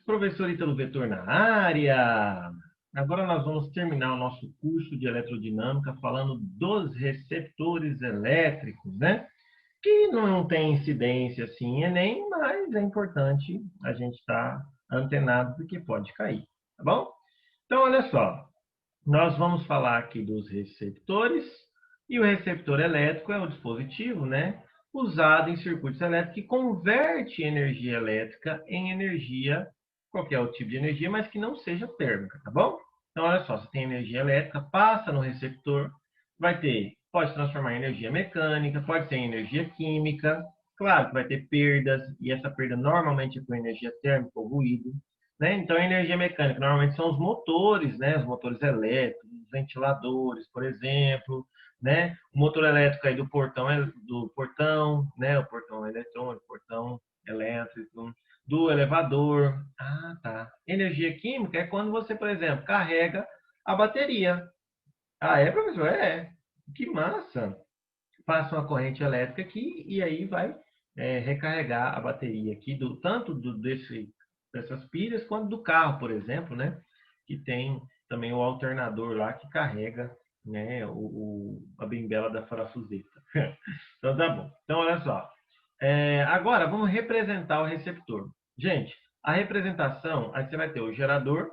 Professor Ítalo Vetor na área. Agora nós vamos terminar o nosso curso de eletrodinâmica falando dos receptores elétricos, né? Que não tem incidência assim em Enem, mas é importante a gente estar antenado porque pode cair, tá bom? Então, olha só, nós vamos falar aqui dos receptores, e o receptor elétrico é o dispositivo, né, usado em circuitos elétricos que converte energia elétrica em energia, qualquer tipo de energia, mas que não seja térmica, tá bom? Então, olha só, você tem energia elétrica, passa no receptor, pode transformar em energia mecânica, pode ser em energia química, claro que vai ter perdas, e essa perda normalmente é por energia térmica ou ruído, né? Então, a energia mecânica normalmente são os motores, né? Os motores elétricos, os ventiladores, por exemplo, né? O motor elétrico aí do portão, né? O portão eletrônico, portão elétrico, do elevador. Ah, tá. Energia química é quando você, por exemplo, carrega a bateria. Ah, é, professor? É. Que massa! Passa uma corrente elétrica aqui e aí vai recarregar a bateria aqui, dessas pilhas, quanto do carro, por exemplo, né? Que tem também o alternador lá que carrega, né, a bimbela da parafuseta. Então tá bom. Então olha só. Agora vamos representar o receptor. Gente, a representação, aí você vai ter o gerador,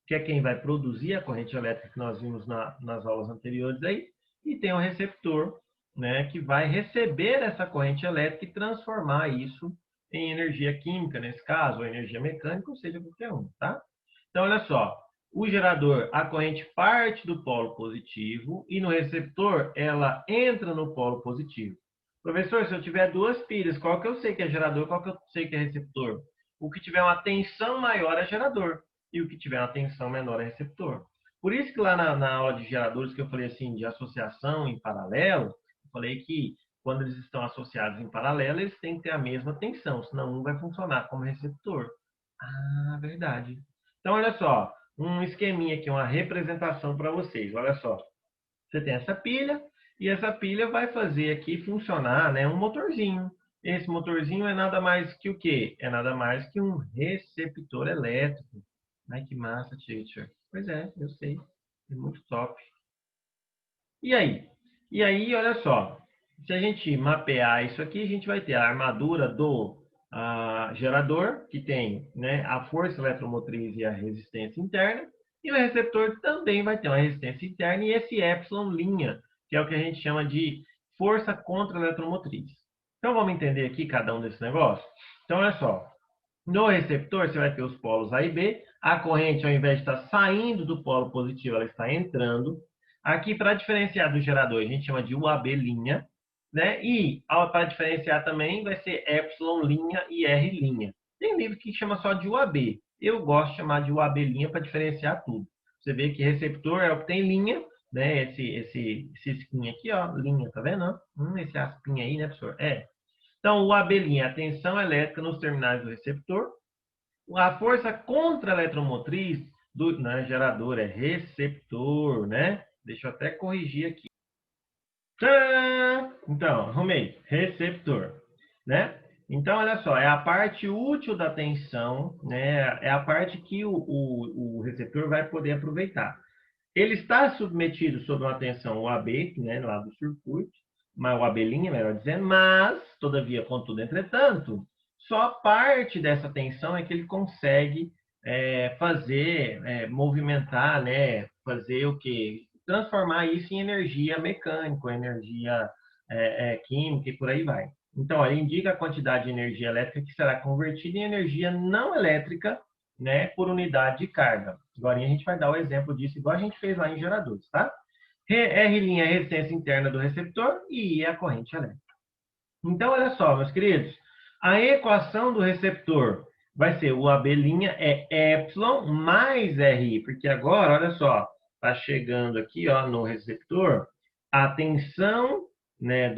que é quem vai produzir a corrente elétrica que nós vimos nas aulas anteriores aí, e tem o receptor, né, que vai receber essa corrente elétrica e transformar isso em energia química, nesse caso, ou energia mecânica, ou seja, qualquer um, tá? Então, olha só, o gerador, a corrente parte do polo positivo e no receptor ela entra no polo positivo. Professor, se eu tiver duas pilhas, qual que eu sei que é gerador, qual que eu sei que é receptor? O que tiver uma tensão maior é gerador e o que tiver uma tensão menor é receptor. Por isso que lá na aula de geradores que eu falei assim de associação em paralelo, eu falei que quando eles estão associados em paralelo, eles têm que ter a mesma tensão, senão um vai funcionar como receptor. Ah, verdade. Então, olha só, um esqueminha aqui, uma representação para vocês. Olha só, você tem essa pilha e essa pilha vai fazer aqui funcionar, né, um motorzinho. Esse motorzinho é nada mais que o quê? É nada mais que um receptor elétrico. Ai, que massa, teacher. Pois é, eu sei. É muito top. E aí? E aí, olha só. Se a gente mapear isso aqui, a gente vai ter a armadura do gerador, que tem, né, a força eletromotriz e a resistência interna. E o receptor também vai ter uma resistência interna e esse epsilon', que é o que a gente chama de força contra eletromotriz. Então, vamos entender aqui cada um desses negócios? Então, olha só. No receptor, você vai ter os polos A e B. A corrente, ao invés de estar saindo do polo positivo, ela está entrando. Aqui, para diferenciar do gerador, a gente chama de UAB', né? E para diferenciar também, vai ser epsilon' e R'. Tem livro que chama só de UAB. Eu gosto de chamar de UAB' para diferenciar tudo. Você vê que receptor é o que tem linha, né? Esse skin aqui, ó, linha, tá vendo? Esse aspinha aí, né, professor? Então, o abelhinha, a tensão elétrica nos terminais do receptor. A força contra a eletromotriz do gerador é receptor, né? Deixa eu até corrigir aqui. Tcharam! Então, arrumei. Receptor, né? Então, olha só, é a parte útil da tensão, né? É a parte que o receptor vai poder aproveitar. Ele está submetido sob uma tensão UAB, né, lá do circuito, mas o abelhinha, melhor dizendo, mas, todavia, contudo, entretanto, só parte dessa tensão é que ele consegue movimentar, né, fazer o quê? Transformar isso em energia mecânica, energia química e por aí vai. Então, ele indica a quantidade de energia elétrica que será convertida em energia não elétrica, né, por unidade de carga. Agora a gente vai dar o exemplo disso, igual a gente fez lá em geradores, tá? R' é a resistência interna do receptor e I é a corrente elétrica. Então, olha só, meus queridos, a equação do receptor vai ser o AB' é epsilon mais RI, porque agora, olha só, está chegando aqui ó, no receptor a tensão, né,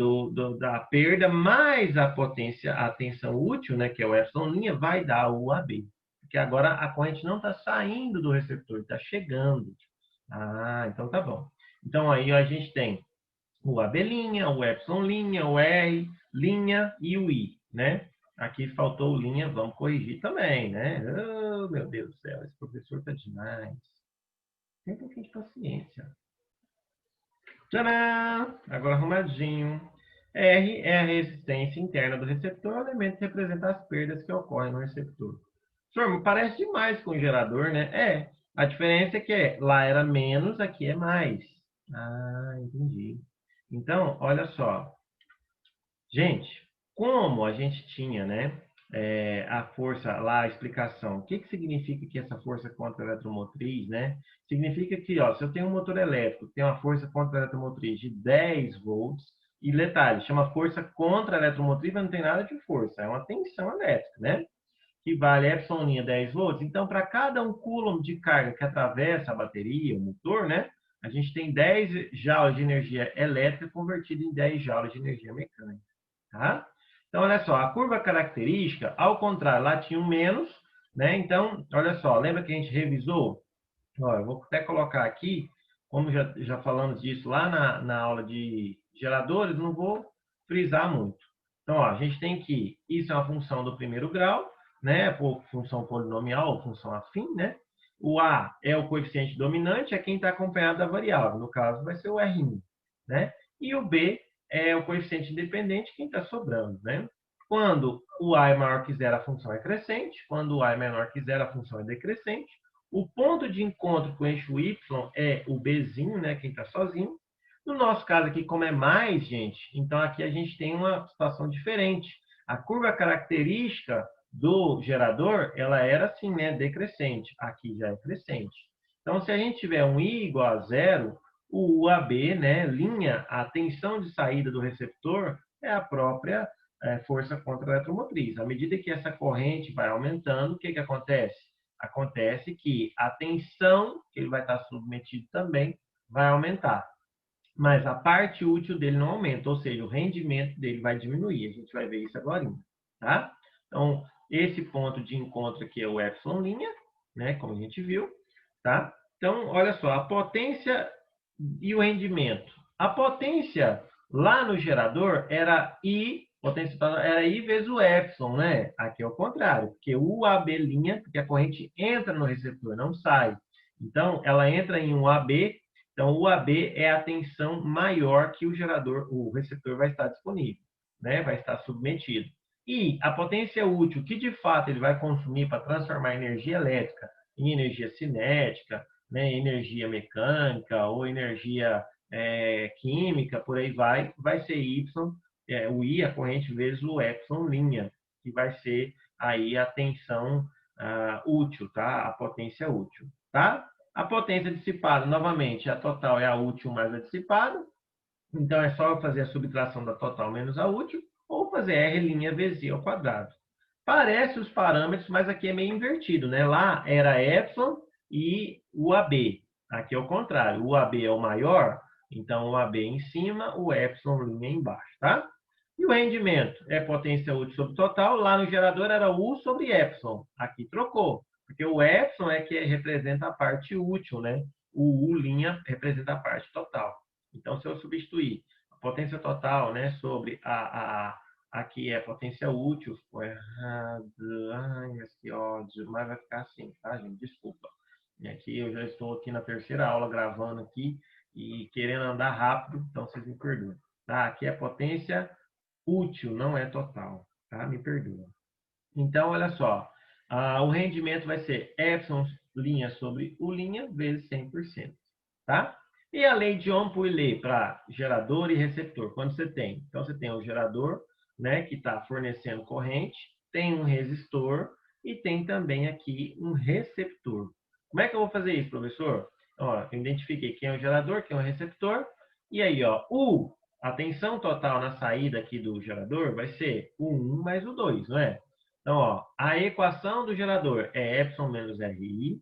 da perda mais a potência, a tensão útil, né, que é o epsilon', vai dar o AB. Porque agora a corrente não está saindo do receptor, está chegando. Ah, então tá bom. Então aí a gente tem o AB', o epsilon', o R' e o I, né? Aqui faltou linha, vamos corrigir também, né? Oh, meu Deus do céu, esse professor tá demais. Tem um pouquinho de paciência. Tcharam! Agora arrumadinho. R é a resistência interna do receptor, o elemento que representa as perdas que ocorrem no receptor. Senhor, parece demais com o gerador, né? É. A diferença é que lá era menos, aqui é mais. Ah, entendi. Então, olha só. Gente, como a gente tinha, né, a força lá, a explicação, o que que significa que essa força contra-eletromotriz, né? Significa que, ó, se eu tenho um motor elétrico, tem uma força contra-eletromotriz de 10 volts, e detalhe, chama força contra-eletromotriz, mas não tem nada de força, é uma tensão elétrica, né? Que vale epsilon 10 volts. Então, para cada 1 coulomb de carga que atravessa a bateria, o motor, né? A gente tem 10 joules de energia elétrica convertida em 10 joules de energia mecânica. Tá? Então, olha só, a curva característica, ao contrário, lá tinha um menos, né? Então, olha só, lembra que a gente revisou? Ó, eu vou até colocar aqui, como já falamos disso lá na aula de geradores, não vou frisar muito. Então, ó, a gente tem que, isso é uma função do primeiro grau, né? Função polinomial ou função afim, né? O A é o coeficiente dominante, é quem está acompanhado da variável, no caso vai ser o R1, né? E o B é o coeficiente independente, quem está sobrando, né? Quando o A é maior que zero, a função é crescente. Quando o A é menor que zero, a função é decrescente. O ponto de encontro com o eixo Y é o Bzinho, né? Quem está sozinho. No nosso caso aqui, como é mais, gente, então aqui a gente tem uma situação diferente. A curva característica do gerador, ela era assim, né? Decrescente. Aqui já é crescente. Então, se a gente tiver um I igual a zero, o UAB, né, linha, a tensão de saída do receptor é a própria força contra-eletromotriz. À medida que essa corrente vai aumentando, o que acontece? Acontece que a tensão que ele vai estar submetido também vai aumentar. Mas a parte útil dele não aumenta, ou seja, o rendimento dele vai diminuir. A gente vai ver isso agora, tá? Então, esse ponto de encontro aqui é o epsilon linha, né, como a gente viu, tá? Então, olha só, a potência e o rendimento. A potência lá no gerador era I, potência era I vezes o epsilon, né? Aqui é o contrário, porque o AB', porque a corrente entra no receptor, não sai. Então, ela entra em um AB, então o AB é a tensão maior que o gerador, o receptor vai estar disponível, né? Vai estar submetido. E a potência útil que de fato ele vai consumir para transformar energia elétrica em energia cinética, né, energia mecânica ou energia química, por aí vai ser Y, o I, a corrente, vezes o epsilon linha, que vai ser aí a tensão útil, tá? A potência útil, tá? A potência dissipada, novamente, a total é a útil mais a dissipada, então é só fazer a subtração da total menos a útil, ou fazer R' vezes I ao quadrado. Parece os parâmetros, mas aqui é meio invertido, né? Lá era epsilon e o AB. Aqui é o contrário. O AB é o maior, então o AB em cima, o epsilon linha embaixo, tá? E o rendimento é potência útil sobre total. Lá no gerador era U sobre epsilon. Aqui trocou, porque o epsilon é que representa a parte útil, né? O U' representa a parte total. Então, se eu substituir a potência total, né, sobre aqui é potência útil, ficou errado. Ai, mas que ódio. Mas vai ficar assim, tá, gente? Desculpa. E aqui eu já estou aqui na terceira aula gravando aqui e querendo andar rápido, então vocês me perdoem. Tá? Aqui é potência útil, não é total, tá? Me perdoa. Então, olha só. O rendimento vai ser epsilon linha sobre U linha vezes 100%, tá? E a lei de Ohm-Pouillet para gerador e receptor, quando você tem? Então, você tem o gerador, né, que está fornecendo corrente, tem um resistor e tem também aqui um receptor. Como é que eu vou fazer isso, professor? Ó, eu identifiquei quem é o gerador, quem é o receptor, e aí, ó, a tensão total na saída aqui do gerador vai ser o 1 mais o 2, não é? Então, ó, a equação do gerador é epsilon menos RI,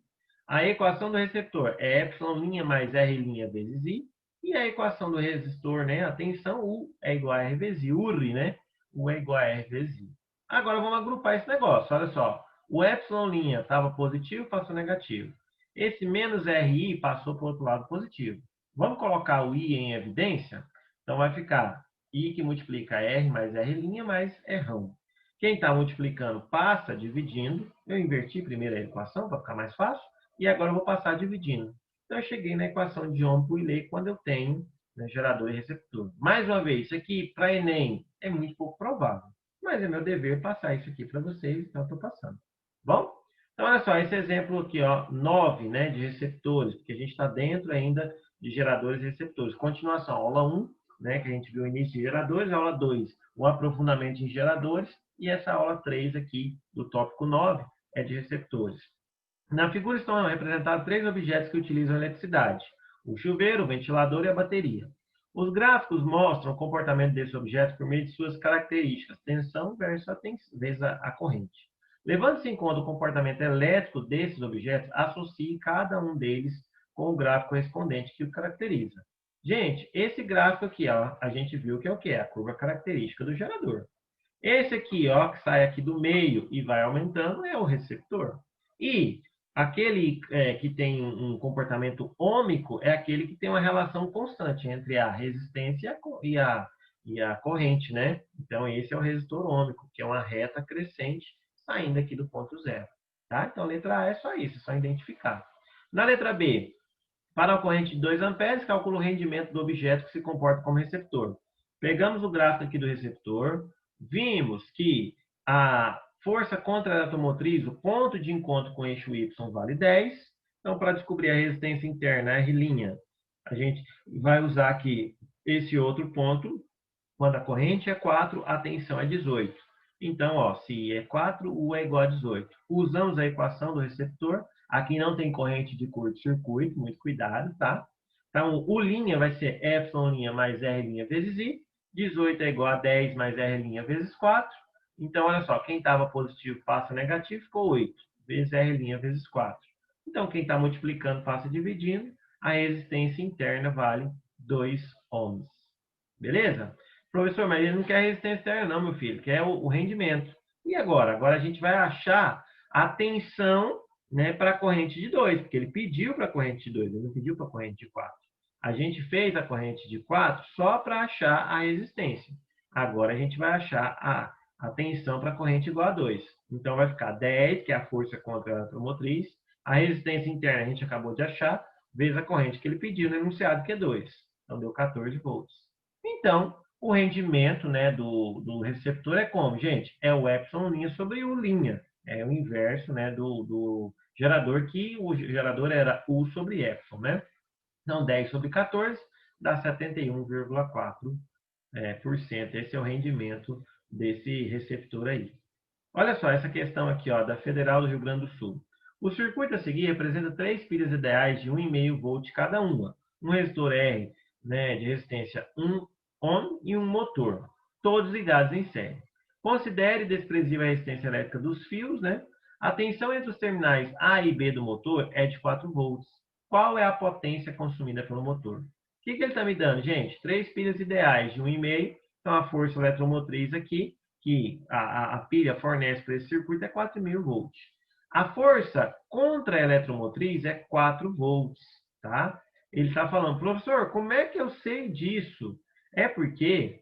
a equação do receptor é epsilon' mais R' vezes I, e a equação do resistor, né, a tensão U é igual a R vezes I, UR, né? U é igual a R vezes I. Agora vamos agrupar esse negócio, olha só. O epsilon' estava positivo, passou negativo. Esse menos RI passou para o outro lado positivo. Vamos colocar o I em evidência? Então vai ficar I que multiplica R mais R' mais R'ão. O Quem está multiplicando passa dividindo. Eu inverti primeiro a equação para ficar mais fácil. E agora eu vou passar dividindo. Então, eu cheguei na equação de Ohm-Poiseuille quando eu tenho, né, gerador e receptor. Mais uma vez, isso aqui para Enem é muito pouco provável. Mas é meu dever passar isso aqui para vocês, então eu estou passando. Bom? Então, olha só, esse exemplo aqui, ó, 9, né, de receptores, porque a gente está dentro ainda de geradores e receptores. Continuação, aula 1, né, que a gente viu o início de geradores, aula 2, o aprofundamento em geradores, e essa aula 3 aqui, do tópico 9, é de receptores. Na figura estão representados 3 objetos que utilizam eletricidade: o chuveiro, o ventilador e a bateria. Os gráficos mostram o comportamento desses objetos por meio de suas características, tensão versus a corrente. Levando-se em conta o comportamento elétrico desses objetos, associe cada um deles com o gráfico correspondente que o caracteriza. Gente, esse gráfico aqui, ó, a gente viu que é o quê? A curva característica do gerador. Esse aqui, ó, que sai aqui do meio e vai aumentando, é o receptor. E aquele que tem um comportamento ômico é aquele que tem uma relação constante entre a resistência e a corrente, né? Então, esse é o resistor ômico, que é uma reta crescente saindo aqui do ponto zero. Tá? Então, a letra A é só isso, é só identificar. Na letra B, para a corrente de 2 amperes, calcula o rendimento do objeto que se comporta como receptor. Pegamos o gráfico aqui do receptor, vimos que a força contra a eletromotriz, o ponto de encontro com o eixo Y vale 10. Então, para descobrir a resistência interna, R', a gente vai usar aqui esse outro ponto. Quando a corrente é 4, a tensão é 18. Então, ó, se é 4, U é igual a 18. Usamos a equação do receptor. Aqui não tem corrente de curto-circuito, muito cuidado, tá? Então, U' vai ser F' mais R' vezes I. 18 é igual a 10 mais R' vezes 4. Então, olha só, quem estava positivo passa negativo, ficou 8, vezes R' vezes 4. Então, quem está multiplicando passa dividindo. A resistência interna vale 2 ohms. Beleza? Professor, mas ele não quer resistência externa, não, meu filho. Quer o rendimento. E agora? Agora a gente vai achar a tensão, né, para a corrente de 2, porque ele pediu para a corrente de 2, ele não pediu para a corrente de 4. A gente fez a corrente de 4 só para achar a resistência. Agora a gente vai achar a tensão para a corrente igual a 2. Então vai ficar 10, que é a força contra a eletromotriz. A resistência interna a gente acabou de achar, vezes a corrente que ele pediu no enunciado, que é 2. Então deu 14 volts. Então, o rendimento, né, do receptor é como, gente? É o epsilon' sobre U'. É o inverso, né, do gerador, que o gerador era U sobre epsilon, né? Então, 10 sobre 14 dá 71,4%. Esse é o rendimento desse receptor aí. Olha só essa questão aqui, ó, da Federal do Rio Grande do Sul. O circuito a seguir representa 3 pilhas ideais de 1,5 volt cada uma. Um resistor R, né, de resistência 1 ohm e um motor, todos ligados em série. Considere desprezível a resistência elétrica dos fios, né? A tensão entre os terminais A e B do motor é de 4 volts. Qual é a potência consumida pelo motor? O que ele está me dando, gente? 3 pilhas ideais de 1,5. Então, a força eletromotriz aqui, que a pilha fornece para esse circuito, é 4.000 volts. A força contra a eletromotriz é 4 volts, tá? Ele está falando, professor, como é que eu sei disso? É porque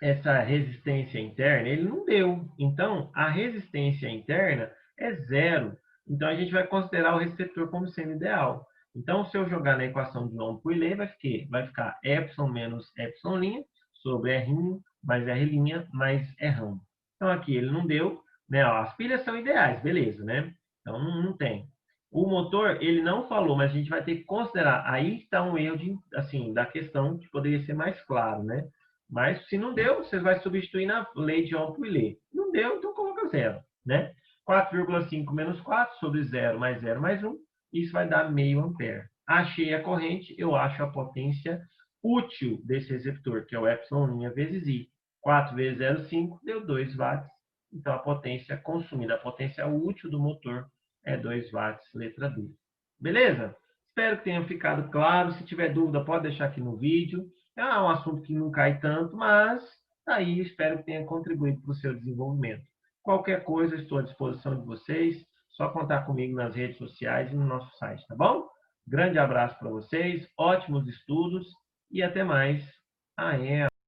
essa resistência interna, ele não deu. Então, a resistência interna é zero. Então, a gente vai considerar o receptor como sendo ideal. Então, se eu jogar na equação de Ohm-Poiseuille, vai ficar epsilon menos epsilon' sobre R' mais R' mais R'. Então, aqui ele não deu, né? As pilhas são ideais, beleza, né? Então, não tem. O motor, ele não falou, mas a gente vai ter que considerar. Aí está um erro assim, da questão que poderia ser mais claro, né? Mas se não deu, você vai substituir na lei de Ohm-Poiseuille. Não deu, então coloca zero, né? 4,5 menos 4 sobre 0 mais 1, isso vai dar meio ampere. Achei a corrente, eu acho a potência útil desse receptor, que é o epsilon' vezes I. 4 vezes 0,5 deu 2 watts. Então, a potência consumida, a potência útil do motor é 2 watts, letra B. Beleza? Espero que tenha ficado claro. Se tiver dúvida, pode deixar aqui no vídeo. É um assunto que não cai tanto, mas aí espero que tenha contribuído para o seu desenvolvimento. Qualquer coisa, estou à disposição de vocês. Só contar comigo nas redes sociais e no nosso site, tá bom? Grande abraço para vocês, ótimos estudos e até mais.